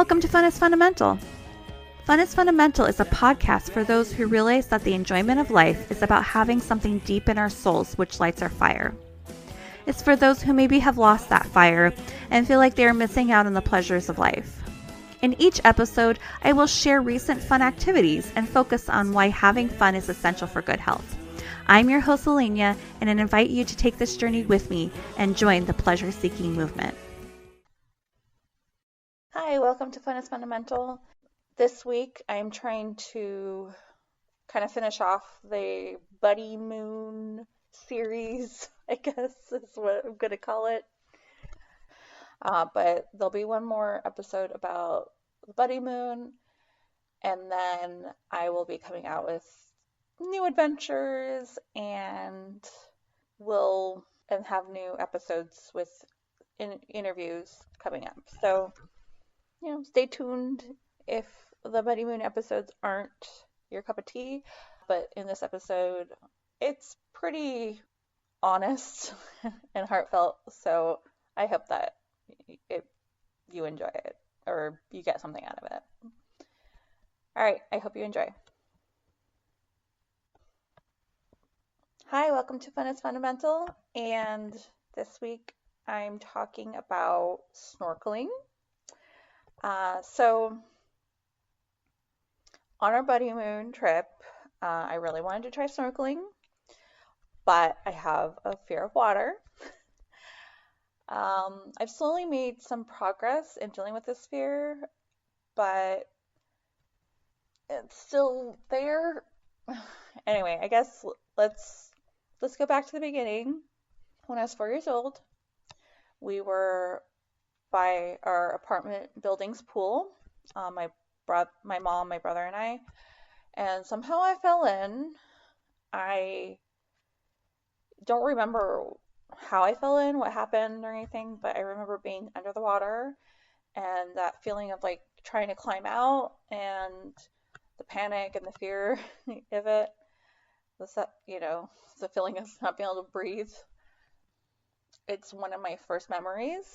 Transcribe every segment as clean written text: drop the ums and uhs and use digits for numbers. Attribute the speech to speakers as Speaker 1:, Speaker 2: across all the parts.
Speaker 1: Welcome to Fun is Fundamental. Fun is Fundamental is a podcast for those who realize that the enjoyment of life is about having something deep in our souls which lights our fire. It's for those who maybe have lost that fire and feel like they are missing out on the pleasures of life. In each episode, I will share recent fun activities and focus on why having fun is essential for good health. I'm your host, Alenia, and I invite you to take this journey with me and join the pleasure-seeking movement. Hi, welcome to Fun is Fundamental. This week, I'm trying to kind of finish off the Buddymoon series, I guess is what I'm going to call it. But there'll be one more episode about the Buddymoon, and then I will be coming out with new adventures and have new episodes with interviews coming up. So, stay tuned if the Buddymoon episodes aren't your cup of tea. But in this episode, it's pretty honest and heartfelt. So I hope that you enjoy it or you get something out of it. All right, I hope you enjoy. Hi, welcome to Fun is Fundamental. And this week I'm talking about snorkeling. So on our Buddymoon trip, I really wanted to try snorkeling, but I have a fear of water. I've slowly made some progress in dealing with this fear, but it's still there. Anyway, I guess let's go back to the beginning. When I was 4 years old, we were by our apartment building's pool, my mom, my brother, and I, and somehow I fell in. I don't remember how I fell in, what happened or anything, but I remember being under the water and that feeling of like trying to climb out and the panic and the fear of it. The feeling of not being able to breathe. It's one of my first memories.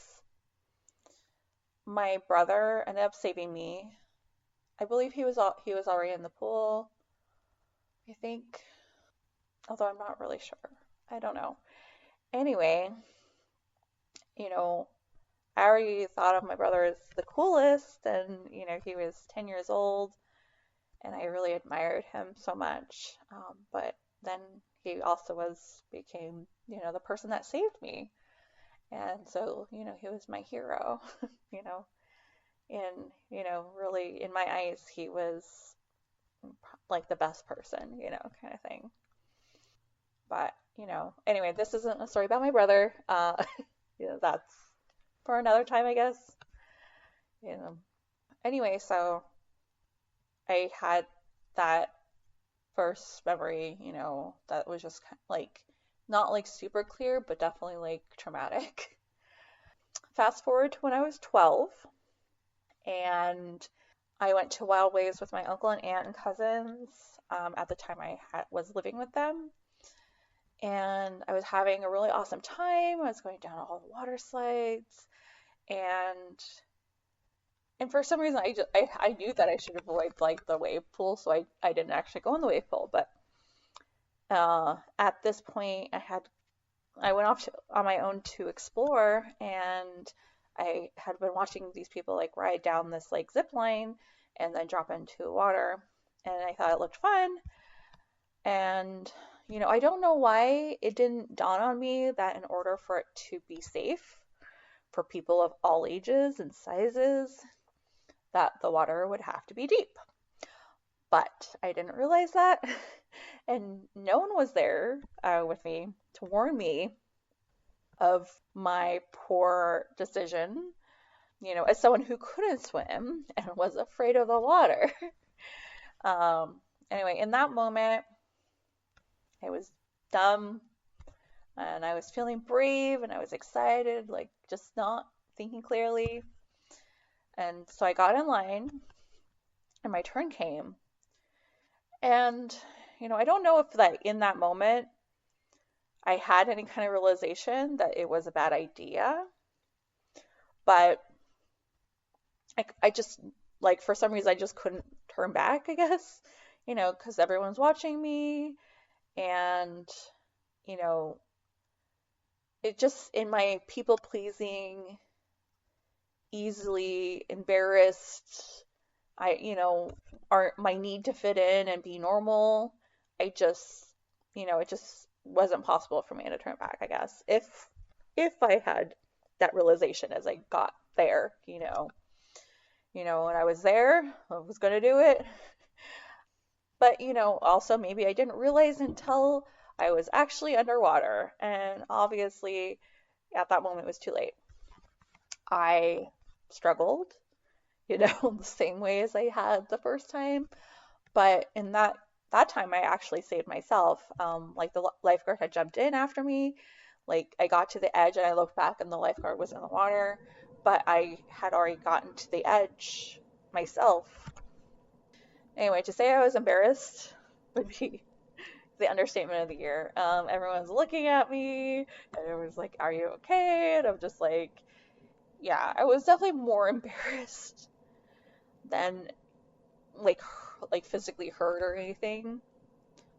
Speaker 1: My brother ended up saving me. I believe he was already in the pool, I think, although I'm not really sure. I don't know. Anyway, I already thought of my brother as the coolest, and he was 10 years old, and I really admired him so much. But then he also became the person that saved me. And so, he was my hero, and, really in my eyes, he was like the best person, kind of thing. But, anyway, this isn't a story about my brother. That's for another time, I guess. Anyway, so I had that first memory, that was just like, not like super clear, but definitely like traumatic. Fast forward to when I was 12, and I went to Wild Waves with my uncle and aunt and cousins. At the time I was living with them, and I was having a really awesome time. I was going down all the water slides, and for some reason I knew that I should avoid like the wave pool, so I didn't actually go in the wave pool. But at this point, I went off on my own to explore, and I had been watching these people like ride down this like zip line and then drop into the water, and I thought it looked fun. And I don't know why it didn't dawn on me that in order for it to be safe for people of all ages and sizes, that the water would have to be deep. But I didn't realize that, and no one was there with me to warn me of my poor decision, as someone who couldn't swim and was afraid of the water. Anyway, in that moment, I was dumb, and I was feeling brave, and I was excited, like just not thinking clearly. And so I got in line, and my turn came. And, I don't know if that in that moment I had any kind of realization that it was a bad idea, but I just, like, for some reason, I just couldn't turn back, I guess, because everyone's watching me. And, you know, it just, in my people pleasing, easily embarrassed, my need to fit in and be normal, I just, it just wasn't possible for me to turn back, I guess, if I had that realization as I got there, when I was there, I was going to do it. But, also maybe I didn't realize until I was actually underwater. And obviously, at that moment, it was too late. I struggled, the same way as I had the first time. But in that time, I actually saved myself. Like the lifeguard had jumped in after me. Like I got to the edge and I looked back and the lifeguard was in the water, but I had already gotten to the edge myself. Anyway, to say I was embarrassed would be the understatement of the year. Everyone's looking at me and everyone's like, "Are you okay?" And I'm just like, yeah, I was definitely more embarrassed than like physically hurt or anything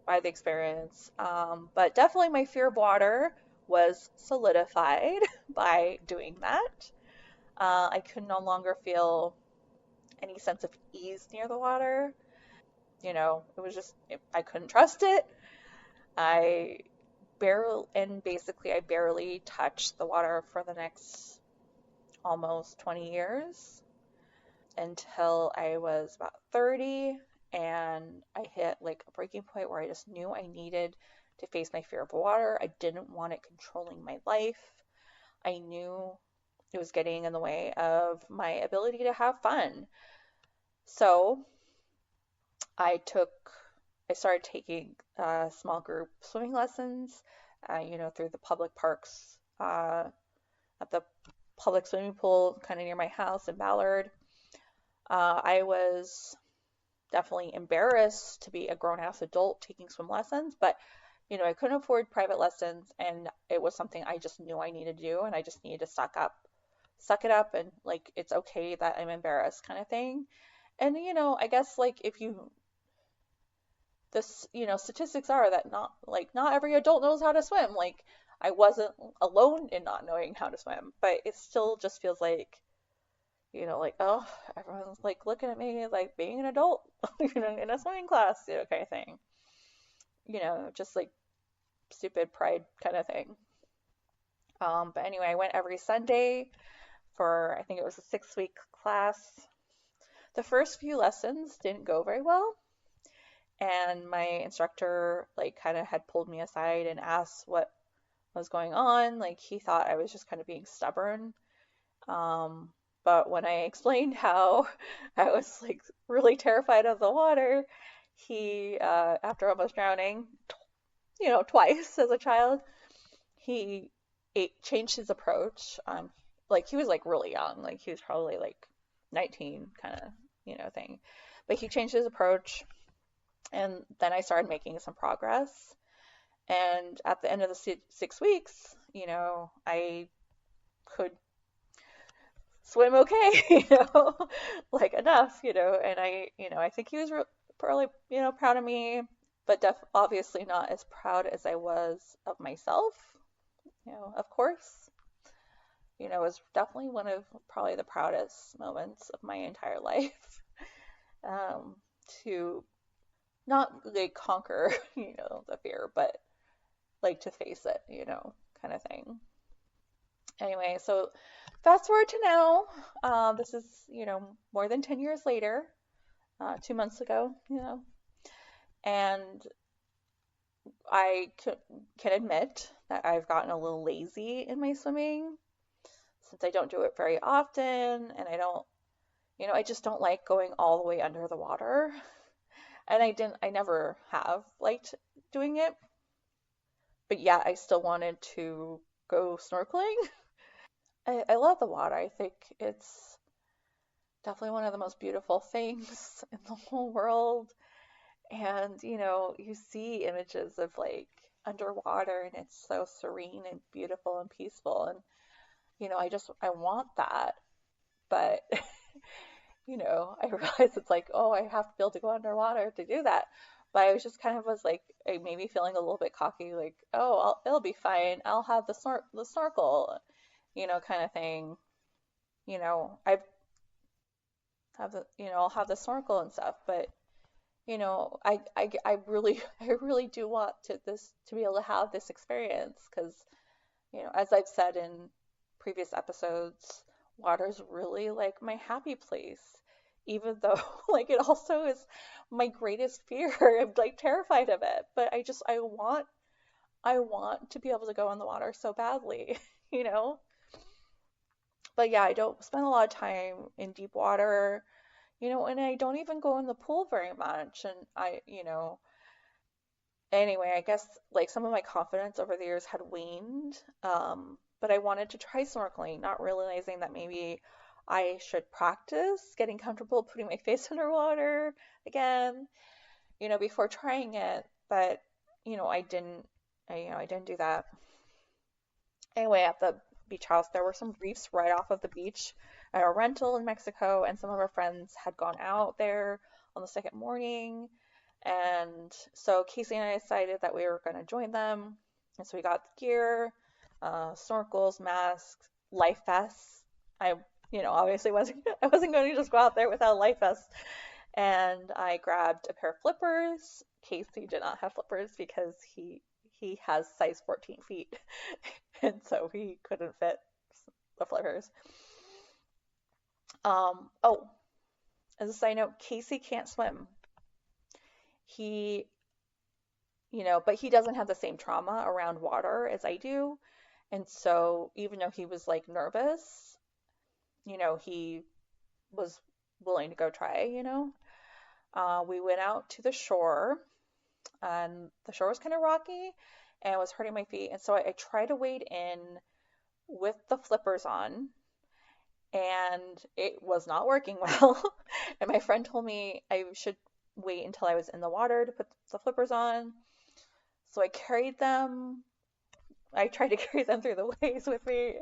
Speaker 1: by the experience. But definitely my fear of water was solidified by doing that. I could no longer feel any sense of ease near the water. It was just, I couldn't trust it. I I barely touched the water for the next almost 20 years until I was about 30, and I hit like a breaking point where I just knew I needed to face my fear of water. I didn't want it controlling my life. I knew it was getting in the way of my ability to have fun. So I took, I started taking small group swimming lessons, through the public parks, at the public swimming pool kind of near my house in Ballard. I was definitely embarrassed to be a grown ass adult taking swim lessons, but I couldn't afford private lessons, and it was something I just knew I needed to do, and I just needed to suck it up, and like it's okay that I'm embarrassed, kind of thing. And I guess like if you this statistics are that not every adult knows how to swim. Like I wasn't alone in not knowing how to swim, but it still just feels like like, oh, everyone's like looking at me like being an adult, in a swimming class, kind of thing. Just like stupid pride kind of thing. But anyway, I went every Sunday for, I think it was a 6 week class. The first few lessons didn't go very well, and my instructor like kind of had pulled me aside and asked what was going on. Like he thought I was just kind of being stubborn. Um, but when I explained how I was like really terrified of the water, he, after almost drowning, twice as a child, he changed his approach. Like he was like really young, like he was probably like 19, kind of, thing. But he changed his approach, and then I started making some progress. And at the end of the 6 weeks, I could swim okay, like enough, and I think he was probably, proud of me, but obviously not as proud as I was of myself, of course. It was definitely one of probably the proudest moments of my entire life, um, to not like conquer, the fear, but like to face it, kind of thing. Anyway, so fast forward to now. This is, more than 10 years later, 2 months ago, and can admit that I've gotten a little lazy in my swimming since I don't do it very often, and I just don't like going all the way under the water. And I never have liked doing it, but yet I still wanted to go snorkeling. I love the water. I think it's definitely one of the most beautiful things in the whole world. And, you see images of like underwater and it's so serene and beautiful and peaceful. And, I want that. But I realized it's like, oh, I have to be able to go underwater to do that. But I was just kind of was like, maybe feeling a little bit cocky, like, oh, it'll be fine. I'll have the snorkel, kind of thing. I have I'll have the snorkel and stuff, but I really, I really do want to be able to have this experience because, as I've said in previous episodes, water's really like my happy place, even though like it also is my greatest fear. I'm like terrified of it, but I want to be able to go in the water so badly, you know? But yeah, I don't spend a lot of time in deep water, and I don't even go in the pool very much. And anyway, I guess like some of my confidence over the years had waned. But I wanted to try snorkeling, not realizing that maybe I should practice getting comfortable putting my face underwater again, before trying it. But, I didn't, I didn't do that. Anyway, at the beach house, there were some reefs right off of the beach at our rental in Mexico, and some of our friends had gone out there on the second morning. And so Casey and I decided that we were going to join them. And so we got the gear, snorkels, masks, life vests. I, obviously wasn't I wasn't going to just go out there without a life vest. And I grabbed a pair of flippers. Casey did not have flippers because he has size 14 feet, and so he couldn't fit the flippers. Oh, as a side note, Casey can't swim. He, but he doesn't have the same trauma around water as I do. And so even though he was like nervous, he was willing to go try, We went out to the shore, and the shore was kind of rocky and it was hurting my feet. And so I tried to wade in with the flippers on, and it was not working well. And my friend told me I should wait until I was in the water to put the flippers on. So I carried them. I tried to carry them through the waves with me.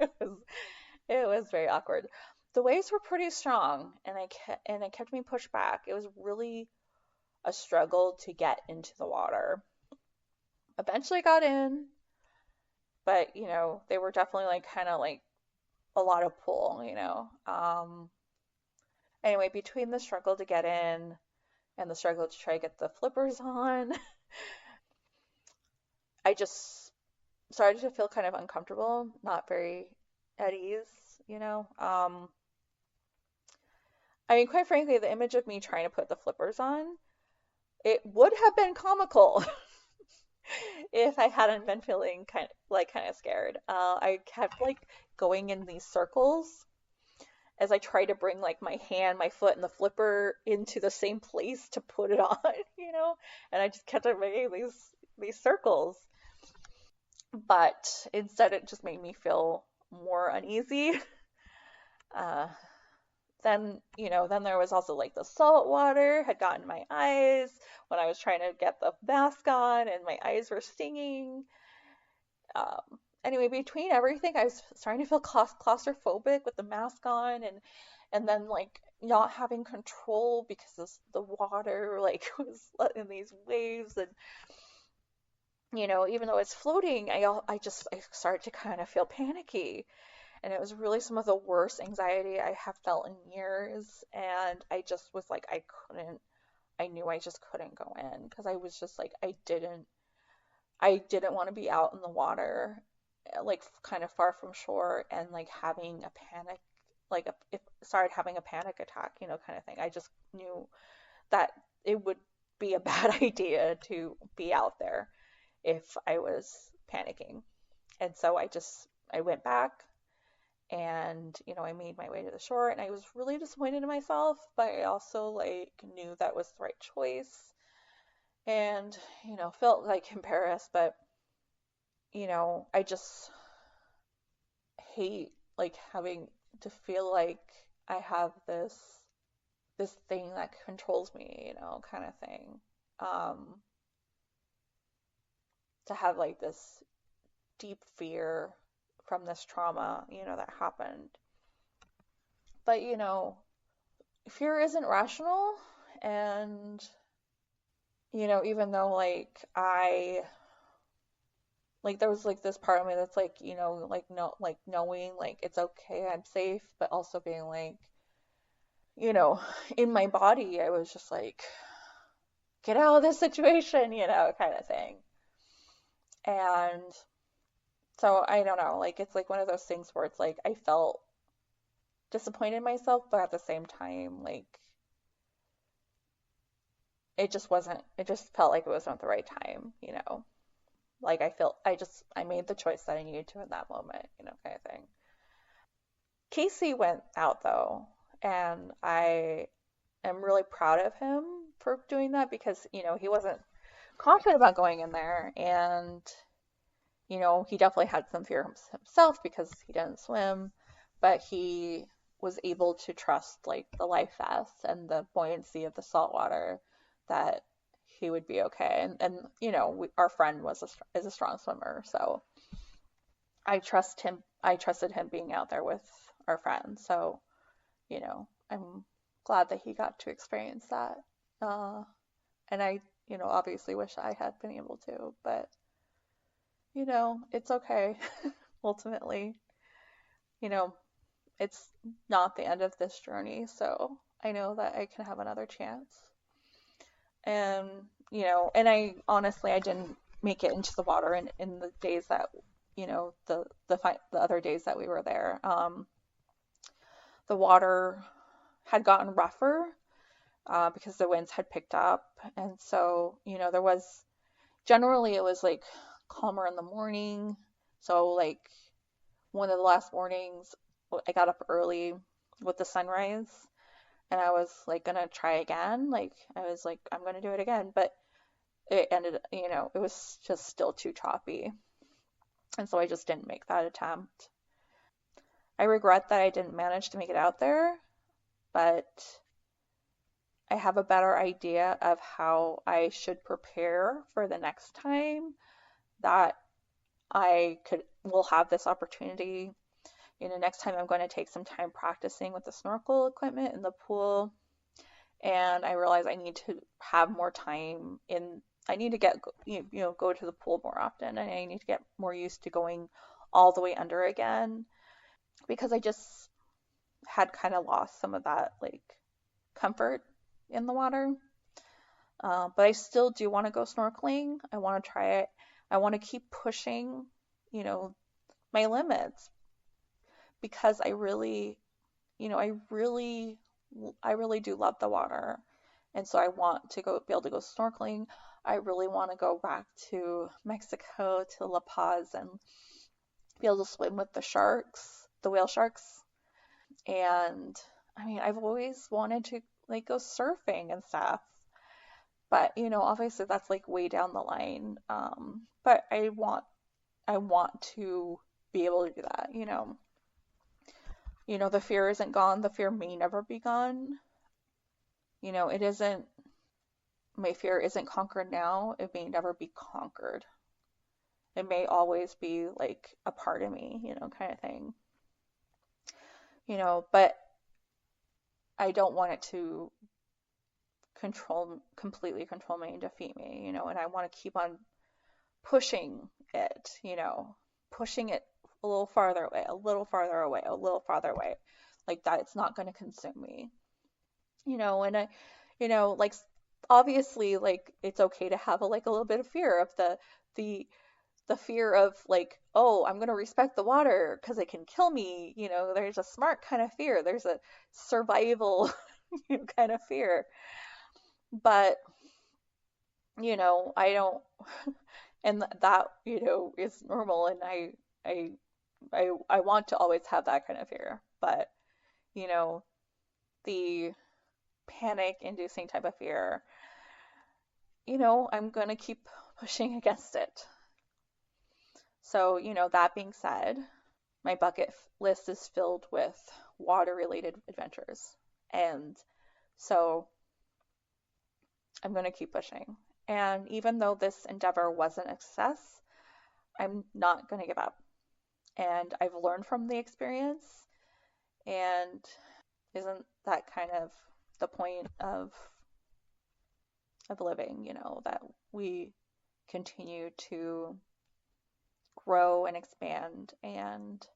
Speaker 1: It was very awkward. The waves were pretty strong, and it kept me pushed back. It was really a struggle to get into the water. Eventually got in, but they were definitely like kind of like a lot of pull. Anyway, between the struggle to get in and the struggle to try to get the flippers on, I just started to feel kind of uncomfortable, not very at ease. I mean, quite frankly, the image of me trying to put the flippers on, it would have been comical if I hadn't been feeling kind of scared. I kept like going in these circles as I tried to bring like my hand, my foot, and the flipper into the same place to put it on, and I just kept on making these circles. But instead, it just made me feel more uneasy. Uh, then there was also like the salt water had gotten my eyes when I was trying to get the mask on, and my eyes were stinging. Anyway, between everything, I was starting to feel claustrophobic with the mask on, and then like not having control because the water like was in these waves, and even though it's floating, I started to kind of feel panicky, and it was really some of the worst anxiety I have felt in years. And I just was like, I knew I just couldn't go in because I was just like, I didn't want to be out in the water, like kind of far from shore, and like having a panic, like if started having a panic attack, kind of thing. I just knew that it would be a bad idea to be out there if I was panicking. And so I went back, and I made my way to the shore, and I was really disappointed in myself, but I also like knew that was the right choice, and felt like embarrassed. But I just hate like having to feel like I have this thing that controls me, kind of thing. Um, to have like this deep fear from this trauma, that happened. But fear isn't rational. And, even though like there was like this part of me that's like, like no, like knowing like it's okay, I'm safe, but also being like, you know, in my body, I was just like, get out of this situation, kind of thing. And so I don't know, like it's like one of those things where it's like I felt disappointed in myself, but at the same time, like it just felt like it wasn't the right time. Like I made the choice that I needed to in that moment, kind of thing. Casey went out though, and I am really proud of him for doing that because, he wasn't confident about going in there, and he definitely had some fear himself because he didn't swim, but he was able to trust like the life vest and the buoyancy of the salt water that he would be okay. And our friend is a strong swimmer, so I trusted him being out there with our friends. So, I'm glad that he got to experience that. Uh, and I, obviously wish I had been able to, but it's okay. Ultimately, you know, it's not the end of this journey, so I know that I can have another chance. And, and I didn't make it into the water in the days that, the other days that we were there. The water had gotten rougher because the winds had picked up, and so, there was generally it was like calmer in the morning. So like one of the last mornings, I got up early with the sunrise, and I was like gonna try again. Like I was like, I'm gonna do it again, but it ended, it was just still too choppy. And so I just didn't make that attempt. I regret that I didn't manage to make it out there, but I have a better idea of how I should prepare for the next time that will have this opportunity. Next time I'm going to take some time practicing with the snorkel equipment in the pool. And I realize I need to have more time I need to go to the pool more often, and I need to get more used to going all the way under again because I just had kind of lost some of that like comfort in the water. But I still do want to go snorkeling. I want to try it. I want to keep pushing, you know, my limits because I really do love the water. And so I want to be able to go snorkeling. I really want to go back to Mexico, to La Paz, and be able to swim with the sharks, the whale sharks. And I mean, I've always wanted to like go surfing and stuff. But, obviously that's like way down the line. But I want to be able to do that. The fear isn't gone. The fear may never be gone. It isn't, my fear isn't conquered now. It may never be conquered. It may always be like a part of me, kind of thing. But I don't want it to completely control me and defeat me, and I want to keep on pushing pushing it a little farther away, a little farther away, a little farther away, like that it's not going to consume me, and like obviously, like it's okay to have a little bit of fear of the the fear of like, oh, I'm going to respect the water because it can kill me. There's a smart kind of fear. There's a survival kind of fear. But, I don't, and that, is normal. And I, I want to always have that kind of fear. But, you know, the panic inducing type of fear, I'm going to keep pushing against it. So, that being said, my bucket list is filled with water related adventures. And so I'm going to keep pushing. And even though this endeavor wasn't a success, I'm not going to give up. And I've learned from the experience. And isn't that kind of the point of living, that we continue to grow and expand, and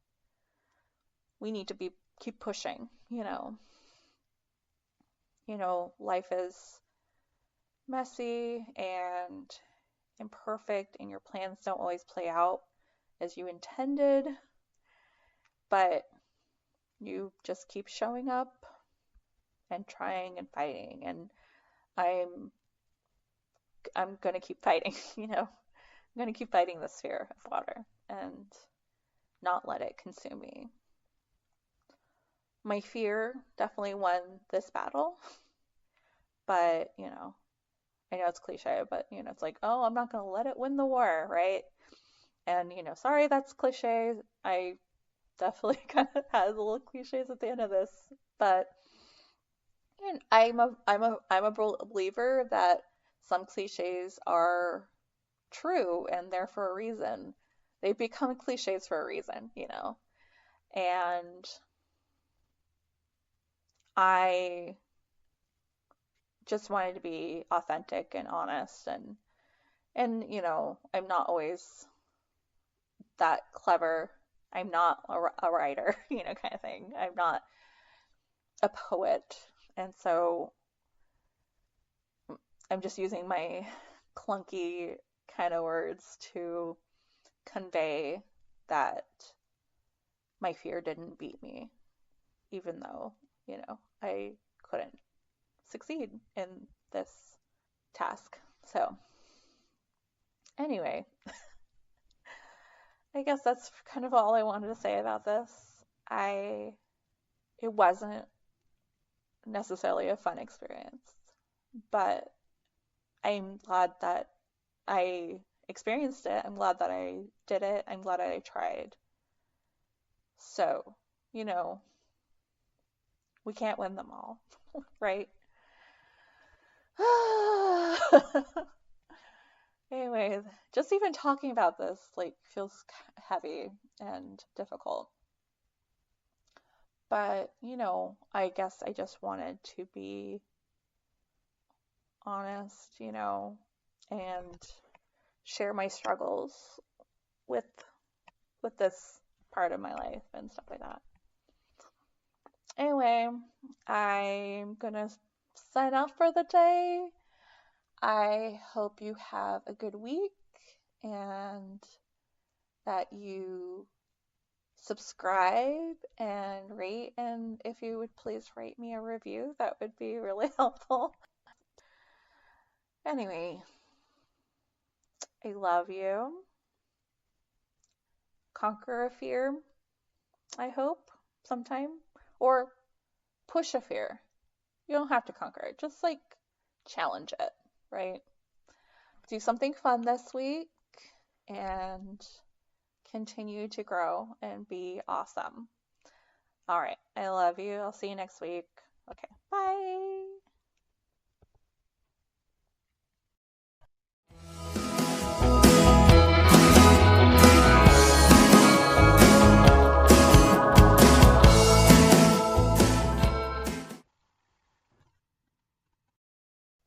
Speaker 1: we need to keep pushing. Life is messy and imperfect, and your plans don't always play out as you intended, but you just keep showing up and trying and fighting, and I'm I'm gonna keep fighting, I'm gonna keep fighting this fear of water and not let it consume me. My fear definitely won this battle, but I know it's cliche, but it's like, oh, I'm not gonna let it win the war, right? And sorry, that's cliche. I definitely kind of had a little cliches at the end of this, but I'm a believer that some cliches are true and they're for a reason. They become cliches for a reason. And I just wanted to be authentic and honest, and I'm not always that clever. I'm not a writer, kind of thing. I'm not a poet. And so I'm just using my clunky kind of words to convey that my fear didn't beat me, even though, I couldn't succeed in this task. So, anyway, I guess that's kind of all I wanted to say about this. It wasn't necessarily a fun experience, but I'm glad that I experienced it. I'm glad that I did it. I'm glad I tried. So, you know, we can't win them all, right? Anyway, just even talking about this like feels heavy and difficult. But, I guess I just wanted to be honest, and share my struggles with this part of my life and stuff like that. Anyway, I'm gonna sign off for the day. I hope you have a good week and that you subscribe and rate, and if you would please write me a review, that would be really helpful. Anyway, I love you. Conquer a fear, I hope, sometime. Or push a fear. You don't have to conquer it, just like challenge it, right? Do something fun this week and continue to grow and be awesome. All right, I love you. I'll see you next week. Okay, bye.